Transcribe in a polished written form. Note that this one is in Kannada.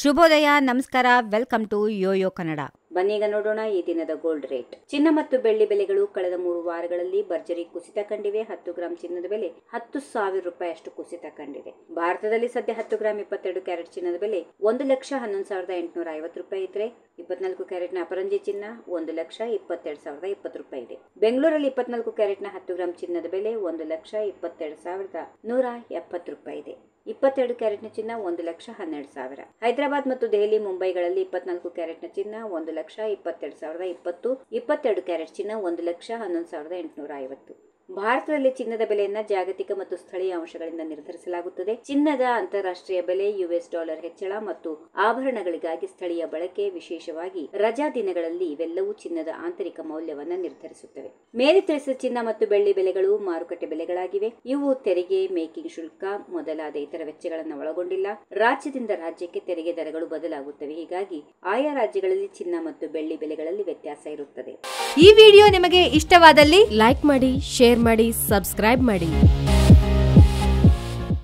ಶುಭೋದಯ, ನಮಸ್ಕಾರ, ವೆಲ್ಕಮ್ ಟು ಯೋಯೋ ಕನ್ನಡ. ಬನ್ನೀಗ ನೋಡೋಣ ಈ ದಿನದ ಗೋಲ್ಡ್ ರೇಟ್. ಚಿನ್ನ ಮತ್ತು ಬೆಳ್ಳಿ ಬೆಲೆಗಳು ಕಳೆದ 3 ವಾರಗಳಲ್ಲಿ ಭರ್ಜರಿ ಕುಸಿತ ಕಂಡಿವೆ. 10 ಗ್ರಾಂ ಚಿನ್ನದ ಬೆಲೆ 10,000 ರೂಪಾಯಿಯಷ್ಟು ಕುಸಿತ ಕಂಡಿದೆ. ಭಾರತದಲ್ಲಿ ಸದ್ಯ 10 ಗ್ರಾಂ 22 ಕ್ಯಾರೆಟ್ ಚಿನ್ನದ ಬೆಲೆ 1,11,850 ರೂಪಾಯಿ ಇದ್ರೆ 24 ಕ್ಯಾರೆಟ್ನ ಅಪರಂಜಿ ಚಿನ್ನ 1,22,020 ರೂಪಾಯಿ ಇದೆ. ಬೆಂಗಳೂರಲ್ಲಿ 24 ಕ್ಯಾರೆಟ್ನ 10 ಗ್ರಾಂ ಚಿನ್ನದ ಬೆಲೆ 1,22,170 ರೂಪಾಯಿ ಇದೆ. 22 ಕ್ಯಾರೆಟ್ನ ಚಿನ್ನ 1,12,000. ಹೈದರಾಬಾದ್ ಮತ್ತು ದೆಹಲಿ, ಮುಂಬೈಗಳಲ್ಲಿ 24 ಕ್ಯಾರೆಟ್ನ ಚಿನ್ನ 1,22,020, 22 ಕ್ಯಾರೆಟ್ ಚಿನ್ನ 1,11,850. ಭಾರತದಲ್ಲಿ ಚಿನ್ನದ ಬೆಲೆಯನ್ನ ಜಾಗತಿಕ ಮತ್ತು ಸ್ಥಳೀಯ ಅಂಶಗಳಿಂದ ನಿರ್ಧರಿಸಲಾಗುತ್ತದೆ. ಚಿನ್ನದ ಅಂತಾರಾಷ್ಟ್ರೀಯ ಬೆಲೆ, US ಡಾಲರ್ ಹೆಚ್ಚಳ ಮತ್ತು ಆಭರಣಗಳಿಗಾಗಿ ಸ್ಥಳೀಯ ಬಳಕೆ, ವಿಶೇಷವಾಗಿ ರಜಾ ದಿನಗಳಲ್ಲಿ ಇವೆಲ್ಲವೂ ಚಿನ್ನದ ಆಂತರಿಕ ಮೌಲ್ಯವನ್ನ ನಿರ್ಧರಿಸುತ್ತವೆ. ಮೇಲೆ ತಿಳಿಸಿದ ಚಿನ್ನ ಮತ್ತು ಬೆಳ್ಳಿ ಬೆಲೆಗಳು ಮಾರುಕಟ್ಟೆ ಬೆಲೆಗಳಾಗಿವೆ. ಇವು ತೆರಿಗೆ, ಮೇಕಿಂಗ್ ಶುಲ್ಕ ಮೊದಲಾದ ಇತರ ವೆಚ್ಚಗಳನ್ನು ಒಳಗೊಂಡಿಲ್ಲ. ರಾಜ್ಯದಿಂದ ರಾಜ್ಯಕ್ಕೆ ತೆರಿಗೆ ದರಗಳು ಬದಲಾಗುತ್ತವೆ. ಹೀಗಾಗಿ ಆಯಾ ರಾಜ್ಯಗಳಲ್ಲಿ ಚಿನ್ನ ಮತ್ತು ಬೆಳ್ಳಿ ಬೆಲೆಗಳಲ್ಲಿ ವ್ಯತ್ಯಾಸ ಇರುತ್ತದೆ. ಈ ವಿಡಿಯೋ ನಿಮಗೆ ಇಷ್ಟವಾದಲ್ಲಿ ಲೈಕ್ ಮಾಡಿ, ಶೇರ್ ಮಾಡಿ, ಸಬ್ಸ್ಕ್ರೈಬ್ ಮಾಡಿ.